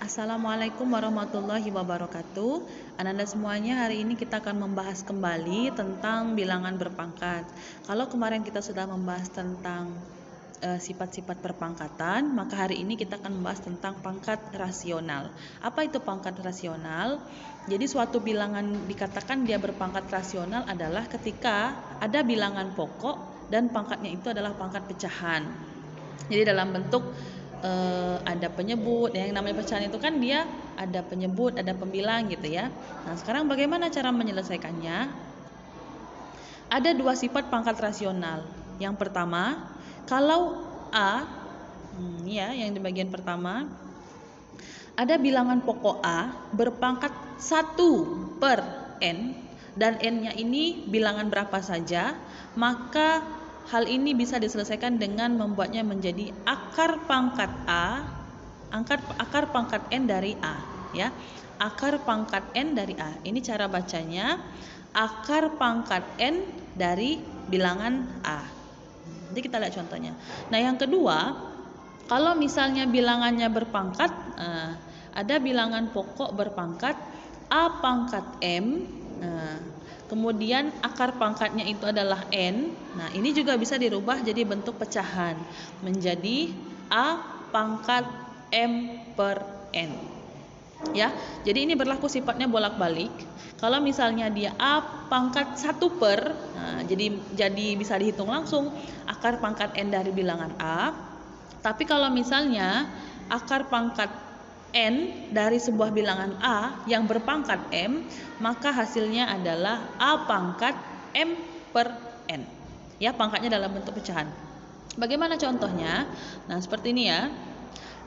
Assalamualaikum warahmatullahi wabarakatuh. Ananda semuanya, hari ini kita akan membahas kembali tentang bilangan berpangkat. Kalau kemarin kita sudah membahas tentang sifat-sifat perpangkatan, maka hari ini kita akan membahas tentang pangkat rasional. Apa itu pangkat rasional? Jadi suatu bilangan dikatakan dia berpangkat rasional adalah ketika ada bilangan pokok dan pangkatnya itu adalah pangkat pecahan. Jadi dalam bentuk ada penyebut, yang namanya pecahan itu kan dia ada penyebut, ada pembilang gitu ya. Nah sekarang bagaimana cara menyelesaikannya? Ada dua sifat pangkat rasional. Yang pertama, kalau A, yang di bagian pertama, ada bilangan pokok A berpangkat 1 per N, dan N-nya ini bilangan berapa saja, maka hal ini bisa diselesaikan dengan membuatnya menjadi akar pangkat A, akar pangkat N dari A, ya. Akar pangkat N dari A. Ini cara bacanya, akar pangkat N dari bilangan A. Nanti kita lihat contohnya. Nah, yang kedua, kalau misalnya bilangannya berpangkat, ada bilangan pokok berpangkat A pangkat M. Kemudian akar pangkatnya itu adalah N. Nah, ini juga bisa dirubah jadi bentuk pecahan menjadi A pangkat M per N. Ya, jadi ini berlaku sifatnya bolak-balik. Kalau misalnya dia A pangkat 1 per, jadi bisa dihitung langsung akar pangkat N dari bilangan A. Tapi kalau misalnya akar pangkat N dari sebuah bilangan A yang berpangkat M, maka hasilnya adalah A pangkat M per N. Ya, pangkatnya dalam bentuk pecahan. Bagaimana contohnya? Nah, seperti ini ya.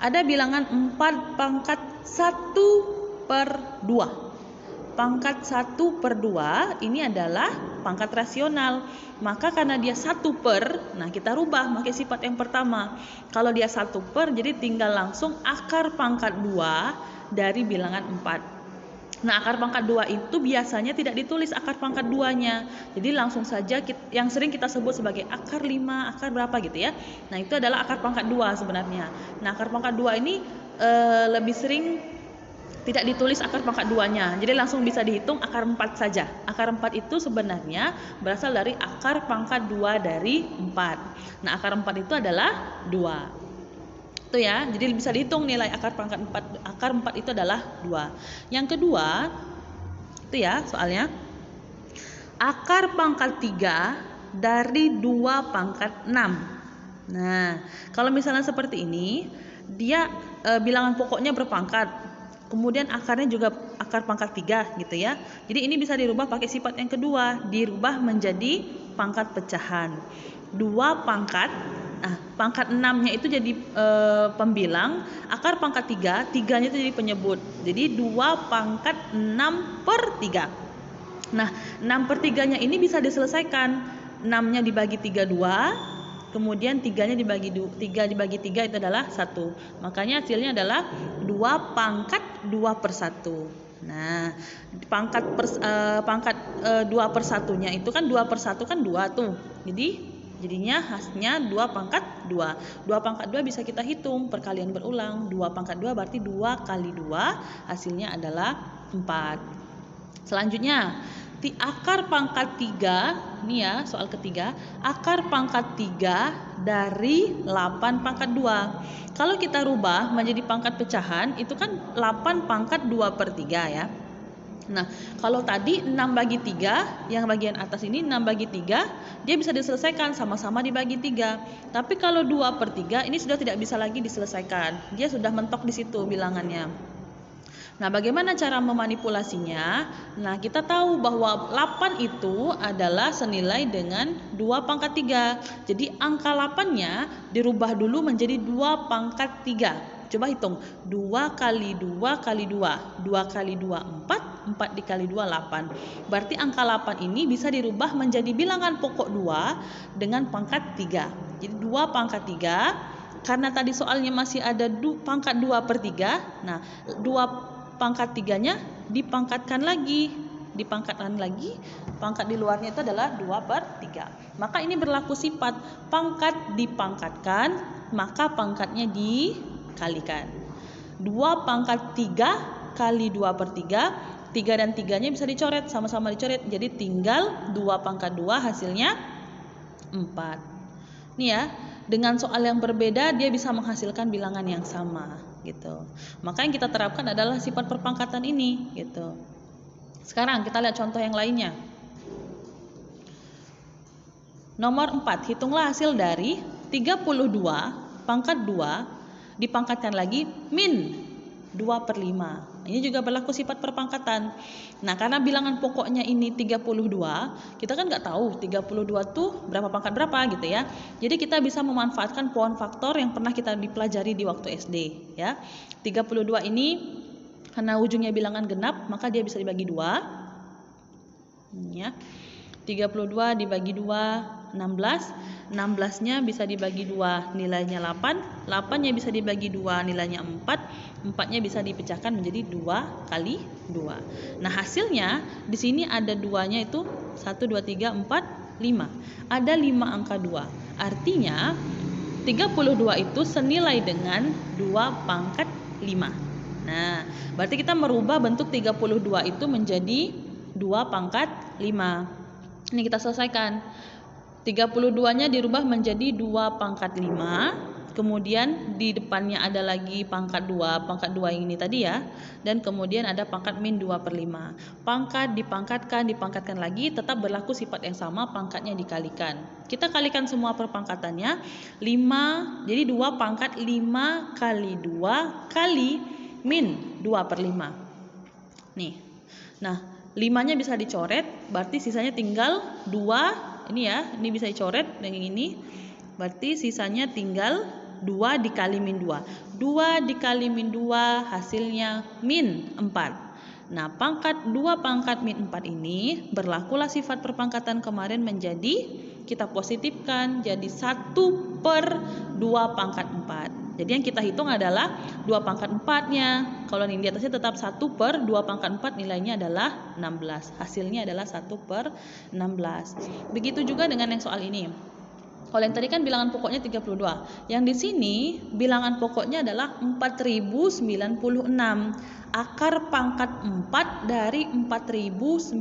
Ada bilangan 4 pangkat 1 per 2. Pangkat 1 per 2 ini adalah pangkat rasional. Maka karena dia 1 per, nah kita rubah pakai sifat yang pertama. Kalau dia 1 per, jadi tinggal langsung akar pangkat 2 dari bilangan 4. Nah, akar pangkat 2 itu biasanya tidak ditulis akar pangkat 2-nya. Jadi langsung saja yang sering kita sebut sebagai akar 5, akar berapa gitu ya. Nah, itu adalah akar pangkat 2 sebenarnya. Nah, akar pangkat 2 ini lebih sering tidak ditulis akar pangkat 2-nya. Jadi langsung bisa dihitung akar 4 saja. Akar 4 itu sebenarnya berasal dari akar pangkat 2 dari 4. Nah, akar 4 itu adalah 2. Itu ya. Jadi bisa dihitung nilai akar pangkat 4. Akar 4 itu adalah 2. Yang kedua, itu ya soalnya. Akar pangkat 3 dari 2 pangkat 6. Nah, kalau misalnya seperti ini, dia bilangan pokoknya berpangkat. Kemudian akarnya juga akar pangkat 3 gitu ya. Jadi ini bisa dirubah pakai sifat yang kedua, dirubah menjadi pangkat pecahan. 2 pangkat, pangkat 6-nya itu jadi pembilang, akar pangkat 3, 3-nya itu jadi penyebut. Jadi 2 pangkat 6 per 3. Nah, 6 per 3-nya ini bisa diselesaikan. 6-nya dibagi 3, 2. Kemudian 3-nya dibagi 3 itu adalah 1. Makanya hasilnya adalah 2 pangkat 2 per 1. Nah, pangkat 2 per 1-nya itu kan 2 per 1 kan 2 tuh. Jadinya hasilnya 2 pangkat 2. 2 pangkat 2 bisa kita hitung perkalian berulang. 2 pangkat 2 berarti 2 kali 2 hasilnya adalah 4. Selanjutnya, di akar pangkat 3, ini ya soal ketiga, akar pangkat 3 dari 8 pangkat 2. Kalau kita rubah menjadi pangkat pecahan, itu kan 8 pangkat 2 per 3 ya. Nah, kalau tadi 6 bagi 3, yang bagian atas ini 6 bagi 3, dia bisa diselesaikan sama-sama dibagi 3. Tapi kalau 2 per 3, ini sudah tidak bisa lagi diselesaikan. Dia sudah mentok di situ bilangannya. Nah, bagaimana cara memanipulasinya? Nah, kita tahu bahwa 8 itu adalah senilai dengan 2 pangkat 3. Jadi angka 8-nya dirubah dulu menjadi 2 pangkat 3. Coba hitung, 2 kali 2 kali 2. 2 kali 2, 4. 4 dikali 2, 8. Berarti angka 8 ini bisa dirubah menjadi bilangan pokok 2 dengan pangkat 3. Jadi 2 pangkat 3. Karena tadi soalnya masih ada pangkat 2 per 3. Nah, 2 pangkat 3-nya dipangkatkan lagi, pangkat di luarnya itu adalah 2 per 3. Maka ini berlaku sifat pangkat dipangkatkan, maka pangkatnya dikalikan. 2 pangkat 3 kali 2 per 3. 3 dan 3-nya bisa dicoret, sama-sama dicoret. Jadi tinggal 2 pangkat 2 hasilnya 4. Nih ya, dengan soal yang berbeda dia bisa menghasilkan bilangan yang sama gitu. Maka yang kita terapkan adalah sifat perpangkatan ini gitu. Sekarang kita lihat contoh yang lainnya. Nomor 4, hitunglah hasil dari 32 pangkat 2 dipangkatkan lagi min 2 per 5. Ini juga berlaku sifat perpangkatan. Nah, karena bilangan pokoknya ini 32, kita kan nggak tahu 32 tuh berapa pangkat berapa gitu ya. Jadi kita bisa memanfaatkan pohon faktor yang pernah kita dipelajari di waktu SD ya. 32 ini karena ujungnya bilangan genap, maka dia bisa dibagi 2. Ya. 32 dibagi 2, 16. 16-nya bisa dibagi 2, nilainya 8. 8-nya bisa dibagi 2, nilainya 4. 4-nya bisa dipecahkan menjadi 2 kali 2. Nah, hasilnya di sini ada 2-nya itu 1, 2, 3, 4, 5. Ada 5 angka 2. Artinya 32 itu senilai dengan 2 pangkat 5. Nah, berarti kita merubah bentuk 32 itu menjadi 2 pangkat 5. Ini kita selesaikan. 32-nya dirubah menjadi 2 pangkat 5. Kemudian di depannya ada lagi pangkat 2. Pangkat 2 ini tadi ya. Dan kemudian ada pangkat min 2 per 5. Pangkat dipangkatkan lagi. Tetap berlaku sifat yang sama. Pangkatnya dikalikan. Kita kalikan semua perpangkatannya. 5. Jadi 2 pangkat 5 kali 2 kali min 2 per 5. Nih. Nah, 5-nya bisa dicoret, berarti sisanya tinggal 2. Ini ya, ini bisa dicoret dengan ini. Berarti sisanya tinggal 2 dikali min 2. 2 dikali min 2 hasilnya min 4. Nah, 2 pangkat min 4 ini berlakulah sifat perpangkatan kemarin menjadi kita positifkan jadi 1 per 2 pangkat 4. Jadi yang kita hitung adalah 2 pangkat 4-nya. Kalau yang di atasnya tetap 1 per 2 pangkat 4, nilainya adalah 16. Hasilnya adalah 1 per 16. Begitu juga dengan yang soal ini. Kalau yang tadi kan bilangan pokoknya 32. Yang di sini bilangan pokoknya adalah 4096. Akar pangkat 4 dari 4096.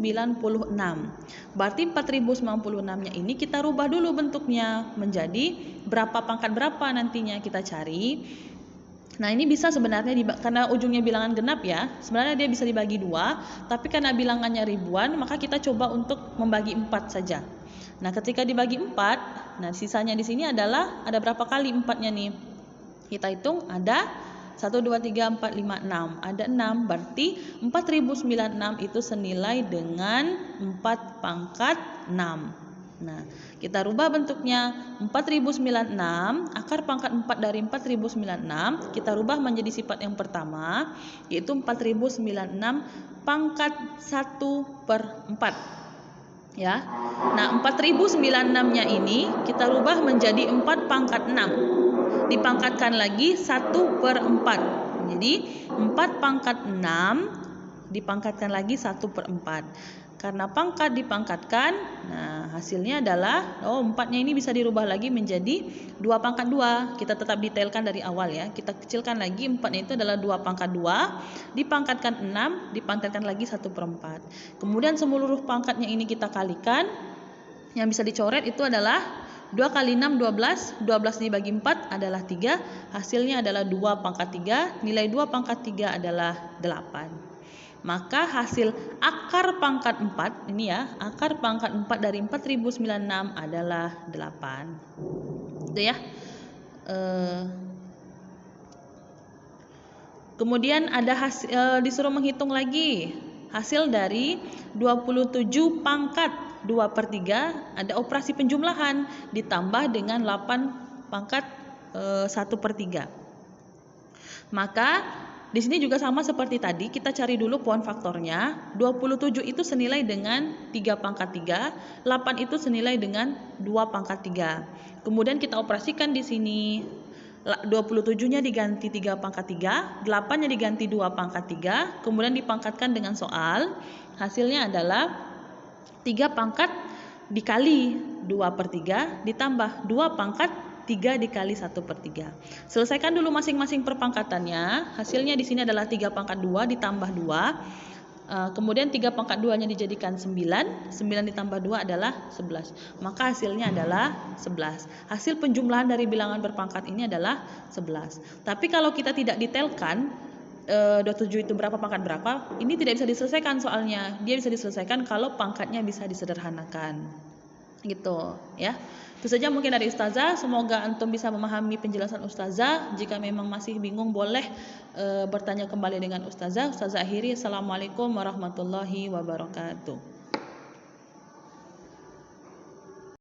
Berarti 4096-nya ini kita rubah dulu bentuknya menjadi berapa pangkat berapa nantinya kita cari. Nah, ini bisa sebenarnya karena ujungnya bilangan genap ya. Sebenarnya dia bisa dibagi 2, tapi karena bilangannya ribuan, maka kita coba untuk membagi 4 saja. Nah, ketika dibagi 4, nah sisanya di sini adalah ada berapa kali 4-nya nih? Kita hitung ada 1, 2, 3, 4, 5, 6. Ada 6, berarti 4096 itu senilai dengan 4 pangkat 6. Nah, kita rubah bentuknya 4096, akar pangkat 4 dari 4096, kita rubah menjadi sifat yang pertama, yaitu 4096 pangkat 1 per 4. Ya. Nah, 4096-nya ini kita rubah menjadi 4 pangkat 6. Dipangkatkan lagi 1 per 4. Jadi 4 pangkat 6 dipangkatkan lagi 1 per 4. Karena pangkat dipangkatkan, nah hasilnya adalah 4-nya ini bisa dirubah lagi menjadi 2 pangkat 2. Kita tetap detailkan dari awal ya. Kita kecilkan lagi, 4-nya itu adalah 2 pangkat 2, dipangkatkan 6, dipangkatkan lagi 1 per 4. Kemudian seluruh pangkatnya ini kita kalikan. Yang bisa dicoret itu adalah 2 kali 6, 12. 12 dibagi 4 adalah 3. Hasilnya adalah 2 pangkat 3. Nilai 2 pangkat 3 adalah 8. Maka hasil akar pangkat 4, ini ya, akar pangkat 4 dari 4096 adalah 8. Itu ya. Kemudian ada disuruh menghitung lagi hasil dari 27 pangkat 2 per 3, ada operasi penjumlahan ditambah dengan 8 pangkat 1 per 3. Maka di sini juga sama seperti tadi, kita cari dulu pohon faktornya. 27 itu senilai dengan 3 pangkat 3, 8 itu senilai dengan 2 pangkat 3. Kemudian kita operasikan di sini. 27-nya diganti 3 pangkat 3, 8-nya diganti 2 pangkat 3, kemudian dipangkatkan dengan soal. Hasilnya adalah 3 pangkat dikali 2 per 3 ditambah 2 pangkat 3 dikali 1/3. Selesaikan dulu masing-masing perpangkatannya. Hasilnya di sini adalah 3 pangkat 2 ditambah 2. Kemudian 3 pangkat 2-nya dijadikan 9. 9 ditambah 2 adalah 11. Maka hasilnya adalah 11. Hasil penjumlahan dari bilangan berpangkat ini adalah 11. Tapi kalau kita tidak detailkan 27 itu berapa pangkat berapa, ini tidak bisa diselesaikan soalnya. Dia bisa diselesaikan kalau pangkatnya bisa disederhanakan. Gitu ya. Itu saja mungkin dari Ustazah. Semoga antum bisa memahami penjelasan Ustazah. Jika memang masih bingung boleh bertanya kembali dengan Ustazah. Ustazah akhiri. Assalamualaikum warahmatullahi wabarakatuh.